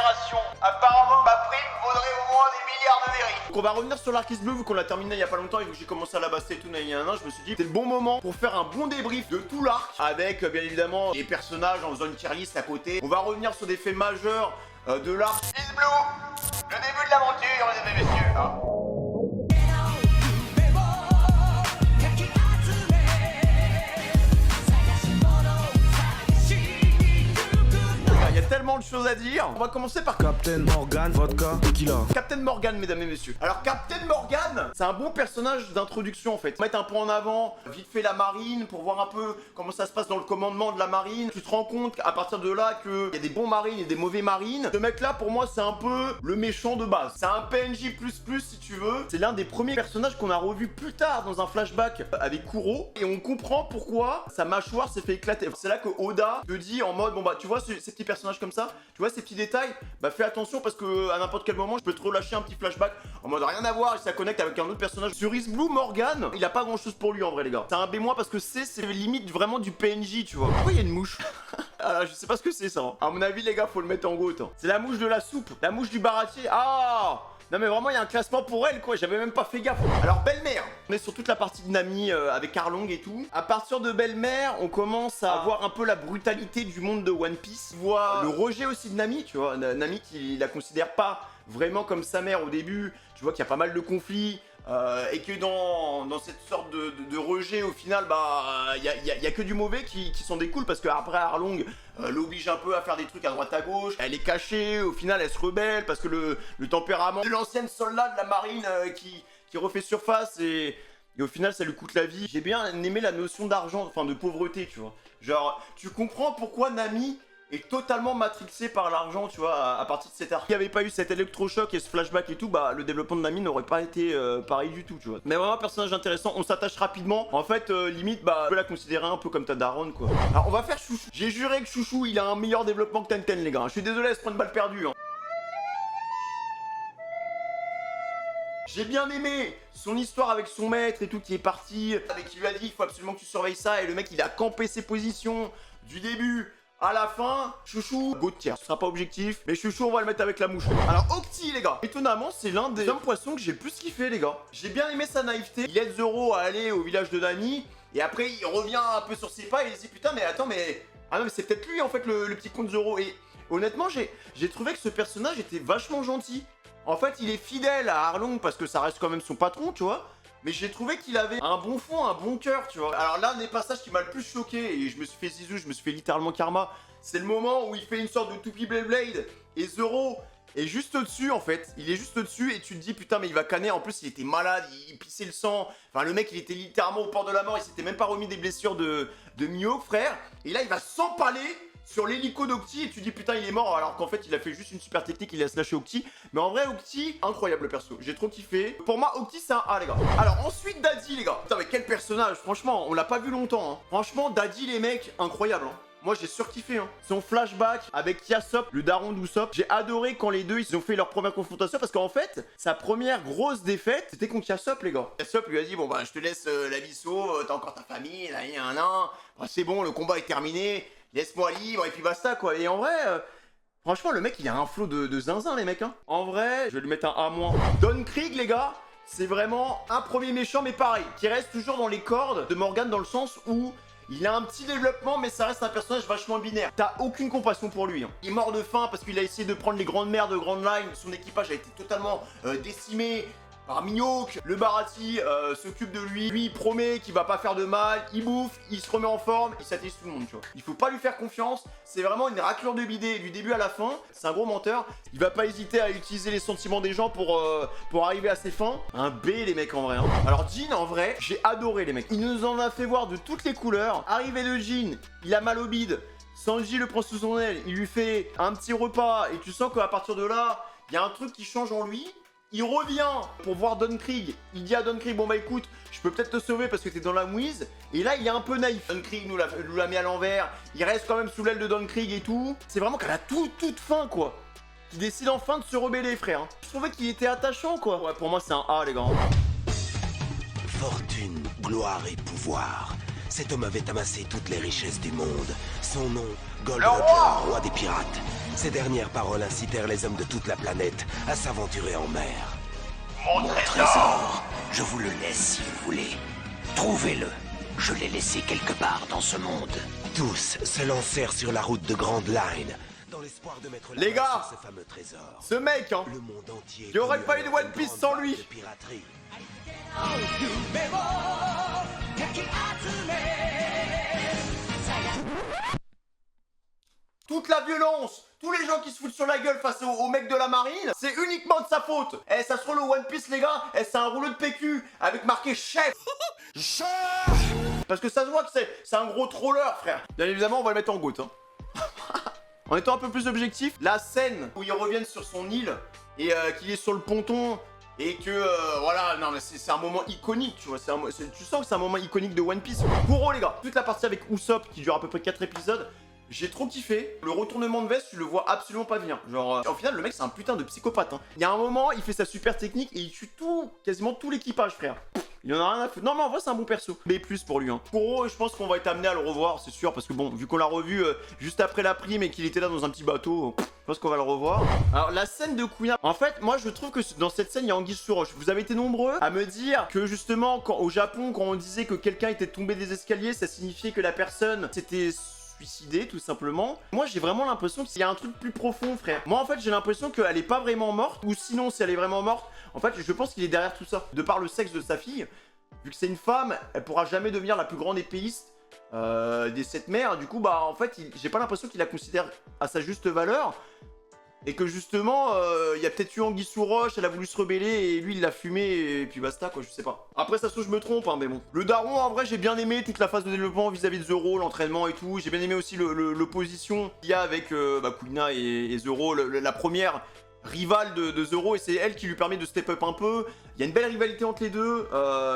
génération. Apparemment, ma prime vaudrait au moins des milliards de verris. Donc on va revenir sur l'Arc is Bleu vu qu'on l'a terminé il y a pas longtemps et que j'ai commencé à la basser et tout, je me suis dit c'est le bon moment pour faire un bon débrief de tout l'arc avec bien évidemment les personnages en faisant une tier list à côté. On va revenir sur des faits majeurs de l'arc. Is Blue, le début de l'aventure, mesdames et messieurs. Hein. Il y a tellement de choses à dire. On va commencer par Captain Morgan, vodka, tequila. Captain Morgan, mesdames et messieurs. Alors Captain Morgan, c'est un bon personnage d'introduction en fait. Mettre un peu en avant, vite fait la marine, pour voir un peu comment ça se passe dans le commandement de la marine. Tu te rends compte à partir de là qu'il y a des bons marines et des mauvais marines. Ce mec là pour moi c'est un peu le méchant de base. C'est un PNJ++ si tu veux. C'est l'un des premiers personnages qu'on a revu plus tard dans un flashback avec Kuro. Et on comprend pourquoi sa mâchoire s'est fait éclater. C'est là que Oda te dit en mode bon bah tu vois ces petits personnages comme ça, tu vois ces petits détails, bah fais attention parce que à n'importe quel moment je peux te relâcher un petit flashback en mode rien à voir et ça connecte avec un autre personnage. Sur Is Blue Morgan, il a pas grand chose pour lui en vrai les gars. C'est un B- parce que c'est limite vraiment du PNJ tu vois. Pourquoi il y a une mouche? Alors je sais pas ce que c'est ça. À mon avis les gars faut le mettre en goutte. C'est la mouche de la soupe, la mouche du baratier. Ah non mais vraiment il y a un classement pour elle quoi, j'avais même pas fait gaffe. Alors belle-mère, on est sur toute la partie de Nami avec Arlong et tout. À partir de belle-mère, on commence à voir un peu la brutalité du monde de One Piece. On voit le rejet aussi de Nami, tu vois. Nami qui la considère pas vraiment comme sa mère au début. Tu vois qu'il y a pas mal de conflits. Et que dans cette sorte de rejet au final bah il y a que du mauvais qui s'en découle parce qu'après Arlong l'oblige un peu à faire des trucs à droite à gauche, elle est cachée, au final elle se rebelle parce que le tempérament de l'ancienne soldat de la marine qui refait surface et au final ça lui coûte la vie. J'ai bien aimé la notion d'argent, enfin de pauvreté tu vois, genre tu comprends pourquoi Nami est totalement matrixé par l'argent, tu vois, à partir de cet arc. S'il n'y avait pas eu cet électrochoc et ce flashback et tout, bah le développement de Nami n'aurait pas été pareil du tout, tu vois. Mais vraiment un personnage intéressant, on s'attache rapidement. En fait, limite, bah, tu peux la considérer un peu comme ta daronne, quoi. Alors, on va faire Chouchou. J'ai juré que Chouchou, il a un meilleur développement que Tenten, les gars. Je suis désolé, elle se prend une balle perdue, hein. J'ai bien aimé son histoire avec son maître et tout qui est parti, avec qui lui a dit il faut absolument que tu surveilles ça et le mec il a campé ses positions du début à la fin. Chouchou, go de tiers, ce sera pas objectif, mais Chouchou on va le mettre avec la mouche. Alors Octi les gars, étonnamment c'est l'un des hommes poissons que j'ai plus kiffé les gars. J'ai bien aimé sa naïveté, il aide Zoro à aller au village de Nami et après il revient un peu sur ses pas et il se dit putain mais attends mais... Ah non mais c'est peut-être lui en fait le petit con de Zoro et honnêtement j'ai trouvé que ce personnage était vachement gentil. En fait, il est fidèle à Arlong parce que ça reste quand même son patron, tu vois. Mais j'ai trouvé qu'il avait un bon fond, un bon cœur, tu vois. Alors l'un des passages qui m'a le plus choqué, et je me suis fait zizou, je me suis fait littéralement karma, c'est le moment où il fait une sorte de Toupie Blade et Zoro est juste au-dessus en fait. Il est juste au-dessus et tu te dis putain mais il va canner. En plus il était malade, il pissait le sang. Enfin le mec il était littéralement au bord de la mort, il s'était même pas remis des blessures de Mihawk frère. Et là il va s'empaler sur l'hélico d'Octi et tu dis putain il est mort alors qu'en fait il a fait juste une super technique, il a slashé Octi. Mais en vrai Octi, incroyable perso, j'ai trop kiffé. Pour moi Octi c'est un A les gars. Alors ensuite Daddy les gars. Putain mais quel personnage, franchement on l'a pas vu longtemps hein. Franchement Daddy les mecs, incroyable hein. Moi j'ai surkiffé hein. Son flashback avec Yasop, le daron d'Usopp. J'ai adoré quand les deux ils ont fait leur première confrontation parce qu'en fait sa première grosse défaite c'était contre Yasop les gars. Yasop lui a dit bon bah je te laisse la Visso, t'as encore ta famille, là y a un an. Bah, c'est bon le combat est terminé, laisse-moi libre et puis basta quoi. Et en vrai franchement le mec il a un flow de zinzin les mecs hein. En vrai je vais lui mettre un A-. Don Krieg les gars, c'est vraiment un premier méchant mais pareil, qui reste toujours dans les cordes de Morgan dans le sens où il a un petit développement mais ça reste un personnage vachement binaire. T'as aucune compassion pour lui hein. Il est mort de faim parce qu'il a essayé de prendre les grandes mers de Grand Line. Son équipage a été totalement décimé par Mihawk. Le Barati s'occupe de lui. Lui il promet qu'il va pas faire de mal. Il bouffe, il se remet en forme, il satise tout le monde tu vois. Il faut pas lui faire confiance. C'est vraiment une raclure de bidé du début à la fin. C'est un gros menteur. Il va pas hésiter à utiliser les sentiments des gens pour arriver à ses fins. Un B les mecs en vrai hein. Alors Jin en vrai j'ai adoré les mecs. Il nous en a fait voir de toutes les couleurs. Arrivé de Jin, il a mal au bide. Sanji le prend sous son aile. Il lui fait un petit repas. Et tu sens qu'à partir de là il y a un truc qui change en lui. Il revient pour voir Don Krieg. Il dit à Don Krieg, bon bah écoute, je peux peut-être te sauver parce que t'es dans la mouise. Et là, il est un peu naïf. Don Krieg nous l'a mis à l'envers. Il reste quand même sous l'aile de Don Krieg et tout. C'est vraiment qu'à la toute fin, quoi. Il décide enfin de se rebeller, frère. Je trouvais qu'il était attachant, quoi. Ouais, pour moi, c'est un A, les gars. Fortune, gloire et pouvoir. Cet homme avait amassé toutes les richesses du monde. Son nom, Gold Roger, roi des pirates. Ces dernières paroles incitèrent les hommes de toute la planète à s'aventurer en mer. Mon trésor. Je vous le laisse si vous voulez. Trouvez-le. Je l'ai laissé quelque part dans ce monde. Tous se lancèrent sur la route de Grand Line, dans l'espoir de mettre la Les main gars, sur ce fameux trésor. Ce mec, hein, Le monde entier. il y aurait pas eu de connut One Piece une sans grande lui. vague de piraterie. toute la violence, tous les gens qui se foutent sur la gueule face au mec de la marine, c'est uniquement de sa faute. Eh, ça se trouve le One Piece, les gars, c'est un rouleau de PQ avec marqué chef. Parce que ça se voit que c'est un gros troller, frère. Bien évidemment, on va le mettre en goutte. Hein. En étant un peu plus objectif, la scène où ils reviennent sur son île et qu'il est sur le ponton et que voilà, non mais c'est un moment iconique, tu vois. Tu sens que c'est un moment iconique de One Piece. Kuro, les gars, toute la partie avec Usopp qui dure à peu près 4 épisodes. J'ai trop kiffé. Le retournement de veste, tu le vois absolument pas venir. Genre, au final, le mec, c'est un putain de psychopathe. Hein. Il y a un moment, il fait sa super technique et il tue quasiment tout l'équipage, frère. Il en a rien à foutre. Non, mais en vrai, c'est un bon perso. B+ pour lui. Hein. Kuro, je pense qu'on va être amené à le revoir, c'est sûr. Parce que bon, vu qu'on l'a revu juste après la prime et qu'il était là dans un petit bateau, je pense qu'on va le revoir. Alors, la scène de Kuina. En fait, moi, je trouve que dans cette scène, il y a anguille sous roche. Vous avez été nombreux à me dire que justement, au Japon, quand on disait que quelqu'un était tombé des escaliers, ça signifiait que la personne s'était suicidée, tout simplement. Moi, j'ai vraiment l'impression qu'il y a un truc plus profond, frère. Moi, en fait, j'ai l'impression qu'elle est pas vraiment morte. Ou sinon, si elle est vraiment morte, en fait, je pense qu'il est derrière tout ça. De par le sexe de sa fille, vu que c'est une femme, elle pourra jamais devenir la plus grande épéiste des 7 mers. Du coup, bah, en fait, j'ai pas l'impression qu'il la considère à sa juste valeur. Et que justement, il y a peut-être eu anguille sous roche, elle a voulu se rebeller et lui il l'a fumé et puis basta quoi, je sais pas. Après ça se trouve je me trompe hein, mais bon. Le daron en vrai j'ai bien aimé toute la phase de développement vis-à-vis de Zoro, l'entraînement et tout. J'ai bien aimé aussi l'opposition qu'il y a avec Kuina et Zoro, la première rivale de Zoro et c'est elle qui lui permet de step up un peu. Il y a une belle rivalité entre les deux,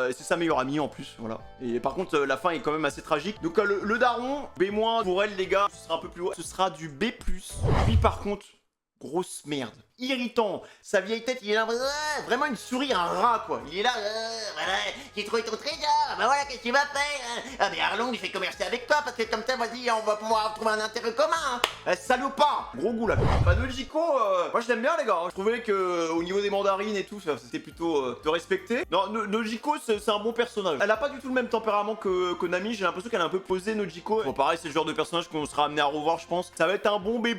et c'est sa meilleure amie en plus, voilà. Et par contre la fin est quand même assez tragique. Donc le daron, B- pour elle les gars, ce sera un peu plus haut, ce sera du B+. Puis par contre, grosse merde. Irritant. Sa vieille tête, il est là, vraiment une souris, un rat, quoi. Il est là, voilà, j'ai trouvé ton trésor, bah voilà, qu'est-ce que tu vas faire? Ah, mais Arlong, il fait commercer avec toi, parce que comme ça, vas-y, on va pouvoir trouver un intérêt commun. Salopard. Gros goût, là. Bah, Nojiko, moi, je l'aime bien, les gars. Je trouvais que au niveau des mandarines et tout, c'était plutôt respecté. Non, Nojiko, c'est un bon personnage. Elle a pas du tout le même tempérament que Nami. J'ai l'impression qu'elle est un peu posée, Nojiko. Bon, pareil, c'est le genre de personnage qu'on sera amené à revoir, je pense. Ça va être un bon B+,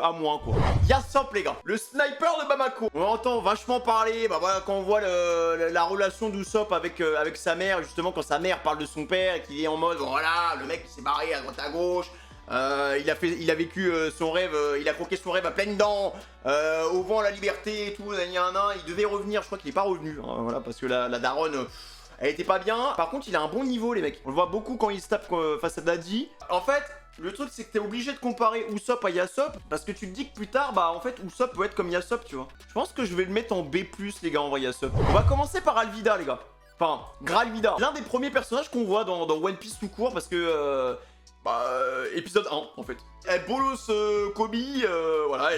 à moins, quoi. Yasop les gars, le sniper de Bamako. On entend vachement parler, bah voilà, quand on voit la relation d'Usopp avec sa mère, justement quand sa mère parle de son père et qu'il est en mode voilà, le mec il s'est barré à droite à gauche, il a vécu son rêve, il a croqué son rêve à pleines dents, au vent la liberté et tout, il devait revenir, je crois qu'il est pas revenu, hein, voilà, parce que la daronne... elle était pas bien. Par contre, il a un bon niveau, les mecs. On le voit beaucoup quand il se tape face à Daddy. En fait, le truc, c'est que t'es obligé de comparer Usopp à Yasop. Parce que tu te dis que plus tard, bah en fait, Usopp peut être comme Yasop, tu vois. Je pense que je vais le mettre en B+, les gars, en vrai, Yasop. On va commencer par Alvida, les gars. Enfin, Gralvida. L'un des premiers personnages qu'on voit dans One Piece tout court. Parce que... épisode 1 en fait. Elle bolos Kobe, voilà,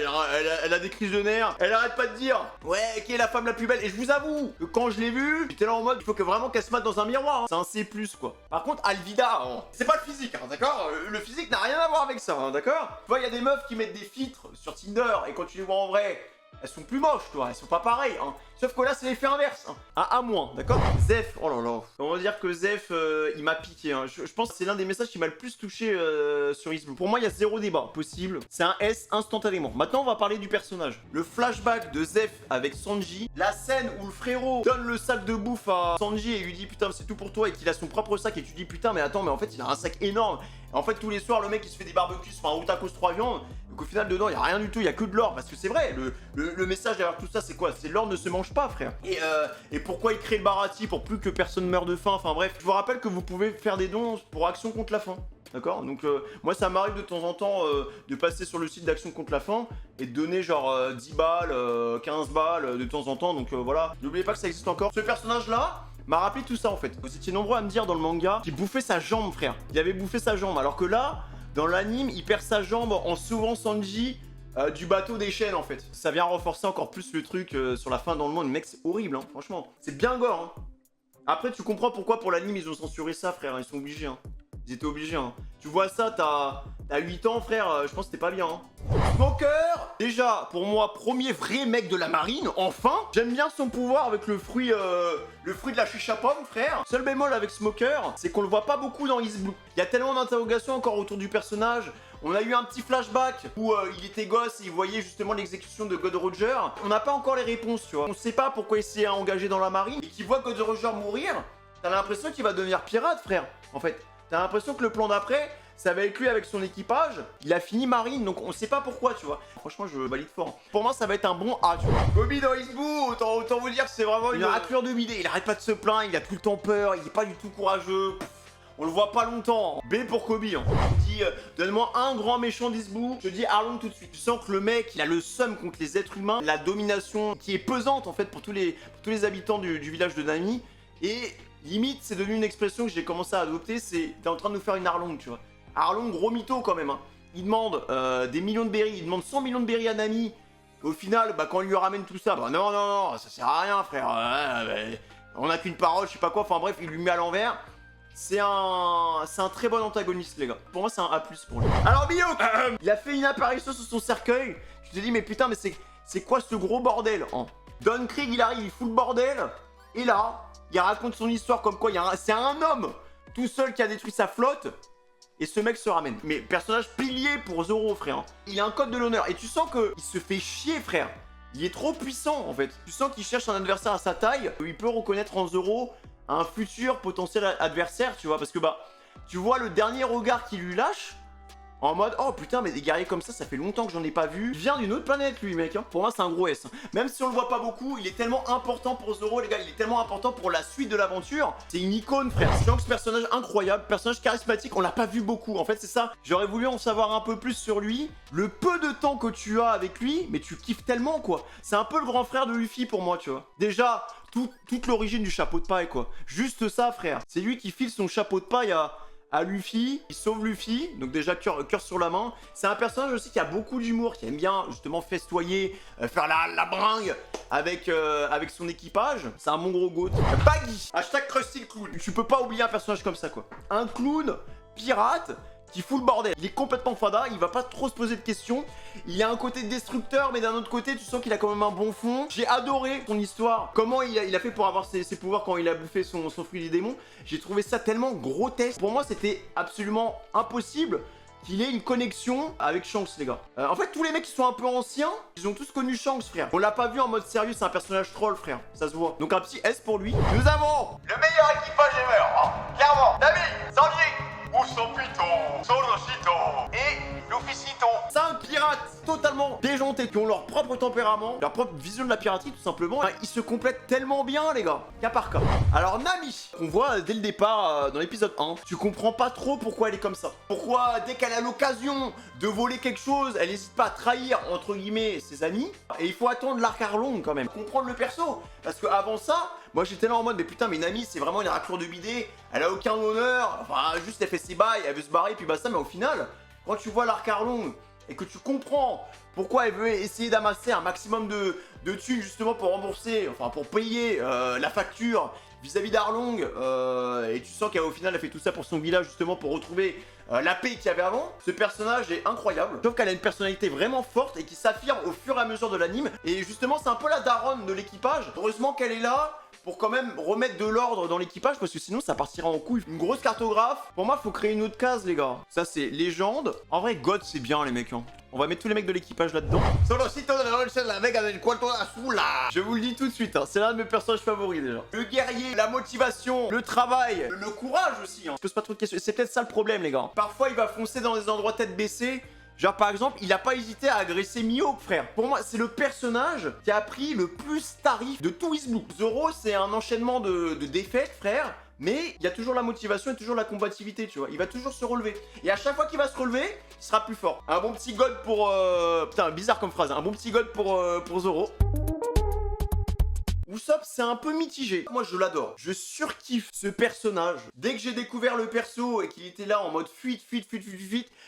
elle a des crises de nerfs. Elle arrête pas de dire ouais, qui est la femme la plus belle. Et je vous avoue que quand je l'ai vue, j'étais là en mode il faut que vraiment qu'elle se mette dans un miroir. Hein. C'est un C+, quoi. Par contre, Alvida, c'est pas le physique, hein, d'accord. Le physique n'a rien à voir avec ça, hein, d'accord. Tu vois, il y a des meufs qui mettent des filtres sur Tinder et quand tu les vois en vrai, elles sont plus moches, toi, elles sont pas pareilles, hein. Sauf que là, c'est l'effet inverse, hein. À moins, d'accord. Zef, oh là là. On va dire que Zef, il m'a piqué, hein. Je pense que c'est l'un des messages qui m'a le plus touché sur East Blue. Pour moi, il y a zéro débat possible. C'est un S instantanément. Maintenant, on va parler du personnage. Le flashback de Zef avec Sanji. La scène où le frérot donne le sac de bouffe à Sanji et lui dit putain, c'est tout pour toi et qu'il a son propre sac et tu dis putain, mais attends, mais en fait, il a un sac énorme. Et en fait, tous les soirs, le mec, il se fait des barbecues, enfin, un tacos 3 viandes. Donc au final, dedans, il y a rien du tout, il y a que de l'or. Parce que c'est vrai, le message derrière tout ça, c'est quoi? C'est l'or ne se mange pas, frère. Et pourquoi il crée le Barati pour plus que personne meure de faim. Enfin bref, je vous rappelle que vous pouvez faire des dons pour Action contre la faim. D'accord. Donc moi ça m'arrive de temps en temps de passer sur le site d'Action contre la faim et de donner genre 10 balles, 15 balles de temps en temps. Donc voilà, n'oubliez pas que ça existe encore. Ce personnage là m'a rappelé tout ça en fait. Vous étiez nombreux à me dire dans le manga qu'il bouffait sa jambe, frère. Il avait bouffé sa jambe. Alors que là, dans l'anime, il perd sa jambe en sauvant Sanji du bateau des chaînes en fait. Ça vient renforcer encore plus le truc sur la fin dans le monde. Mec, c'est horrible, hein, franchement. C'est bien gore, hein. Après, tu comprends pourquoi pour l'anime ils ont censuré ça, frère. Ils sont obligés, hein. Ils étaient obligés, hein. Tu vois ça, t'as 8 ans, frère, je pense que c'était pas bien, hein. Smoker, déjà, pour moi, premier vrai mec de la marine, enfin. J'aime bien son pouvoir avec le fruit de la chicha pomme, frère. Seul bémol avec Smoker, c'est qu'on le voit pas beaucoup dans East Blue. Il y a tellement d'interrogations encore autour du personnage. On a eu un petit flashback où il était gosse et il voyait justement l'exécution de God Roger. On n'a pas encore les réponses, tu vois. On sait pas pourquoi il s'est engagé dans la marine et qu'il voit God Roger mourir. T'as l'impression qu'il va devenir pirate, frère, en fait. T'as l'impression que le plan d'après, ça va être lui avec son équipage. Il a fini marine, donc on sait pas pourquoi, tu vois. Franchement, je valide fort. Pour moi, ça va être un bon A, tu vois. Bobby dans East Blue, autant vous dire que c'est vraiment une raclure de midé. Il arrête pas de se plaindre, il a tout le temps peur, il est pas du tout courageux. On le voit pas longtemps. B pour Kobe. Hein. Je dis, donne-moi un grand méchant d'East Blue. Je dis Arlong tout de suite. Tu sens que le mec, il a le seum contre les êtres humains. La domination qui est pesante, en fait, pour tous les habitants du village de Nami. Et limite, c'est devenu une expression que j'ai commencé à adopter. C'est, t'es en train de nous faire une Arlong, tu vois. Arlong, gros mytho quand même. Hein. Il demande des millions de berries. Il demande 100 millions de berries à Nami. Au final, bah, quand il lui ramène tout ça, bah non, ça sert à rien, frère. On a qu'une parole, je sais pas quoi. Enfin bref, il lui met à l'envers. C'est un très bon antagoniste, les gars. Pour moi, c'est un A+, pour lui. Alors, Miyok, il a fait une apparition sur son cercueil. Je te dis, mais putain, mais c'est quoi ce gros bordel, hein? Don Krieg, il arrive, il fout le bordel. Et là, il raconte son histoire comme quoi c'est un homme tout seul qui a détruit sa flotte. Et ce mec se ramène. Mais personnage pilier pour Zoro, frère. Il a un code de l'honneur. Et tu sens qu'il se fait chier, frère. Il est trop puissant, en fait. Tu sens qu'il cherche un adversaire à sa taille. Il peut reconnaître en Zoro un futur potentiel adversaire, tu vois, parce que bah, tu vois le dernier regard qu'il lui lâche, en mode, oh putain, mais des guerriers comme ça fait longtemps que j'en ai pas vu. Il vient d'une autre planète, lui, mec, hein. Pour moi, c'est un gros S. Hein. Même si on le voit pas beaucoup, il est tellement important pour Zoro, les gars, il est tellement important pour la suite de l'aventure. C'est une icône, frère. Je sens que ce personnage incroyable, personnage charismatique, on l'a pas vu beaucoup. En fait, c'est ça. J'aurais voulu en savoir un peu plus sur lui. Le peu de temps que tu as avec lui, mais tu kiffes tellement, quoi. C'est un peu le grand frère de Luffy pour moi, tu vois. Déjà, toute l'origine du chapeau de paille, quoi. Juste ça, frère. C'est lui qui file son chapeau de paille à Luffy, il sauve Luffy, donc déjà cœur sur la main. C'est un personnage aussi qui a beaucoup d'humour, qui aime bien justement festoyer, faire la bringue avec son équipage. C'est un bon gros goat. Baggy, hashtag Krusty le clown. Tu peux pas oublier un personnage comme ça, quoi. Un clown pirate qui fout le bordel. Il est complètement fada, il va pas trop se poser de questions. Il a un côté destructeur, mais d'un autre côté, tu sens qu'il a quand même un bon fond. J'ai adoré son histoire. Comment il a fait pour avoir ses pouvoirs quand il a bouffé son fruit des démons. J'ai trouvé ça tellement grotesque. Pour moi, c'était absolument impossible qu'il ait une connexion avec Shanks, les gars. En fait, tous les mecs qui sont un peu anciens, ils ont tous connu Shanks, frère. On l'a pas vu en mode sérieux, c'est un personnage troll, frère. Ça se voit. Donc un petit S pour lui. Nous avons le meilleur équipage ever, hein. Clairement. Nami, Sanji, Usopp Python, Zoro et Luffy Citon. 5 pirates totalement déjantés qui ont leur propre tempérament, leur propre vision de la piraterie tout simplement. Ils se complètent tellement bien, les gars, cas par cas. Alors Nami, on voit dès le départ dans l'épisode 1, tu comprends pas trop pourquoi elle est comme ça. Pourquoi dès qu'elle a l'occasion de voler quelque chose, elle n'hésite pas à trahir entre guillemets ses amis. Et il faut attendre l'arc Arlong quand même, comprendre le perso. Parce que avant ça, moi j'étais là en mode mais putain mais Nami c'est vraiment une raclure de bidet, elle a aucun honneur, enfin juste elle fait ses bails, elle veut se barrer puis bah ça, mais au final, quand tu vois l'arc Arlong et que tu comprends pourquoi elle veut essayer d'amasser un maximum de thunes justement pour rembourser, enfin pour payer la facture vis-à-vis d'Arlong, et tu sens qu'au final elle fait tout ça pour son village justement pour retrouver la paix qu'il y avait avant. Ce personnage est incroyable. Je trouve qu'elle a une personnalité vraiment forte et qui s'affirme au fur et à mesure de l'anime. Et justement c'est un peu la daronne de l'équipage. Heureusement qu'elle est là pour quand même remettre de l'ordre dans l'équipage parce que sinon ça partira en couille. Une grosse cartographe. Pour moi faut créer une autre case les gars. Ça c'est légende. En vrai God c'est bien les mecs hein. On va mettre tous les mecs de l'équipage là-dedans. Je vous le dis tout de suite, hein, c'est l'un de mes personnages favoris déjà. Le guerrier, la motivation, le travail, le courage aussi. Hein. Je pose pas trop de questions. C'est peut-être ça le problème les gars. Parfois il va foncer dans des endroits tête baissée. Genre par exemple, il a pas hésité à agresser Mihawk, frère. Pour moi, c'est le personnage qui a pris le plus tarif de tout East Blue. Zoro, c'est un enchaînement de défaites, frère. Mais il y a toujours la motivation et toujours la combativité, tu vois. Il va toujours se relever. Et à chaque fois qu'il va se relever, il sera plus fort. Un bon petit god pour... Putain, bizarre comme phrase. Un bon petit god pour Zoro. Usopp, c'est un peu mitigé. Moi, je l'adore. Je surkiffe ce personnage. Dès que j'ai découvert le perso et qu'il était là en mode fuite,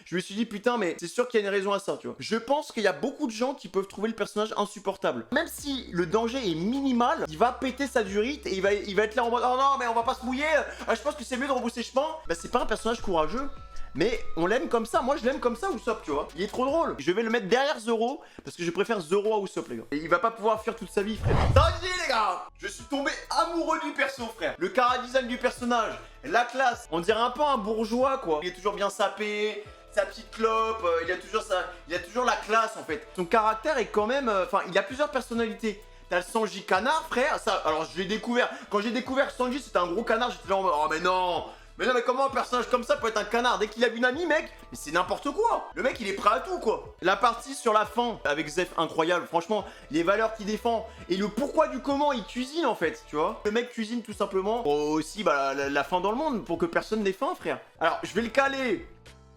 je me suis dit, putain, mais c'est sûr qu'il y a une raison à ça, tu vois. Je pense qu'il y a beaucoup de gens qui peuvent trouver le personnage insupportable. Même si le danger est minimal, il va péter sa durite et il va être là en mode, oh non, mais on va pas se mouiller. Je pense que c'est mieux de rebrousser chemin. Bah, c'est pas un personnage courageux. Mais on l'aime comme ça, moi je l'aime comme ça Usopp, tu vois. Il est trop drôle. Je vais le mettre derrière Zoro parce que je préfère Zoro à Usopp, les gars. Et il va pas pouvoir fuir toute sa vie, frère. Dingue, les gars. Je suis tombé amoureux du perso, frère. Le chara-design du personnage, la classe. On dirait un peu un bourgeois, quoi. Il est toujours bien sapé, sa petite clope, il a toujours la classe, en fait. Son caractère est quand même... Enfin, il a plusieurs personnalités. T'as le Sanji canard, frère. Ça, alors je l'ai découvert. Quand j'ai découvert Sanji, c'était un gros canard. J'étais là en mode, oh mais non. Mais non, mais comment un personnage comme ça peut être un canard? Dès qu'il a vu Nami, mec, mais c'est n'importe quoi. Le mec, il est prêt à tout, quoi. La partie sur la fin, avec Zeph, incroyable. Franchement, les valeurs qu'il défend et le pourquoi du comment il cuisine, en fait, tu vois. Le mec cuisine tout simplement pour aussi bah, la fin dans le monde, pour que personne n'ait faim, frère. Alors, je vais le caler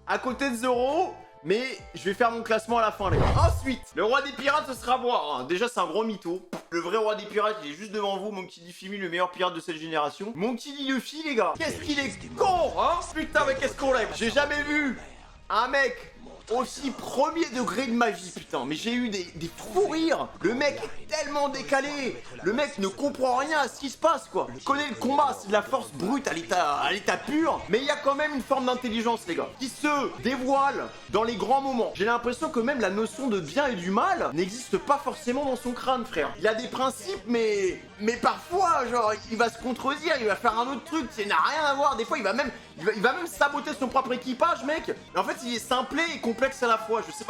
à côté de Zoro. Mais je vais faire mon classement à la fin, les gars. Ensuite, le roi des pirates, ce sera moi. Hein. Déjà, c'est un gros mytho. Le vrai roi des pirates, il est juste devant vous. Monkey D. Luffy, le meilleur pirate de cette génération. Monkey D. Luffy, les gars. Qu'est-ce qu'il est con, hein. Putain, mais qu'est-ce qu'on l'aime. J'ai jamais vu un mec aussi premier degré de ma vie, putain. Mais j'ai eu des fous rires. Le mec est tellement décalé. Le mec ne comprend rien à ce qui se passe, quoi. Il connaît le combat, c'est de la force brute à l'état pur. Mais il y a quand même une forme d'intelligence, les gars, qui se dévoile dans les grands moments. J'ai l'impression que même la notion de bien et du mal n'existe pas forcément dans son crâne, frère. Il a des principes, mais parfois, genre, il va se contredire, il va faire un autre truc, ça n'a rien à voir. Des fois, il va même saboter son propre équipage, mec. Et en fait, il est simplé et complexe à la fois. Je sais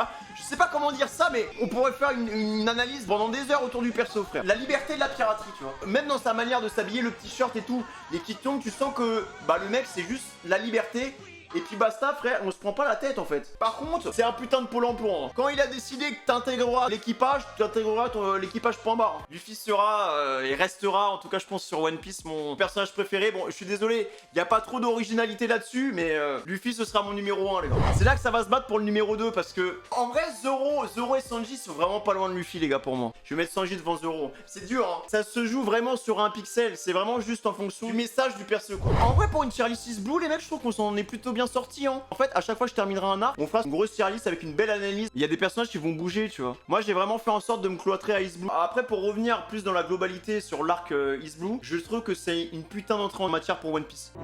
pas comment dire ça, mais on pourrait faire une analyse pendant des heures autour du perso, frère. La liberté de la piraterie, tu vois. Même dans sa manière de s'habiller, le petit shirt et tout, les kitons, tu sens que bah le mec, c'est juste la liberté. Et puis basta, frère, on se prend pas la tête en fait. Par contre, c'est un putain de pôle emploi. Hein. Quand il a décidé que t'intégreras l'équipage, tu intégreras l'équipage point barre. Luffy sera et restera, en tout cas je pense sur One Piece, mon personnage préféré. Bon, je suis désolé, il n'y a pas trop d'originalité là-dessus, mais Luffy ce sera mon numéro 1, les gars. C'est là que ça va se battre pour le numéro 2, parce que en vrai, Zoro et Sanji sont vraiment pas loin de Luffy, les gars, pour moi. Je vais mettre Sanji devant Zoro. C'est dur, hein. Ça se joue vraiment sur un pixel. C'est vraiment juste en fonction du message du perso, quoi. En vrai, pour une tier list Blue, les mecs, je trouve qu'on s'en est plutôt bien sorti, hein. En fait, à chaque fois que je terminerai un arc, on fera une grosse tier list avec une belle analyse. Il y a des personnages qui vont bouger, tu vois. Moi, j'ai vraiment fait en sorte de me cloîtrer à East Blue. Après, pour revenir plus dans la globalité sur l'arc East Blue, je trouve que c'est une putain d'entrée en matière pour One Piece.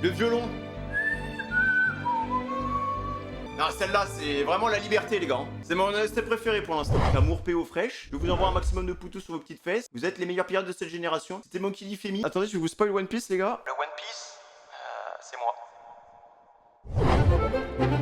Le violon. Non, celle-là, c'est vraiment la liberté, les gars. C'est mon OST préféré pour l'instant. Amour PO fraîche. Je vous envoie un maximum de poutous sur vos petites fesses. Vous êtes les meilleurs pirates de cette génération. C'était Monkey D. Femi. Attendez, je vais vous spoil One Piece, les gars. Le One Piece, c'est moi.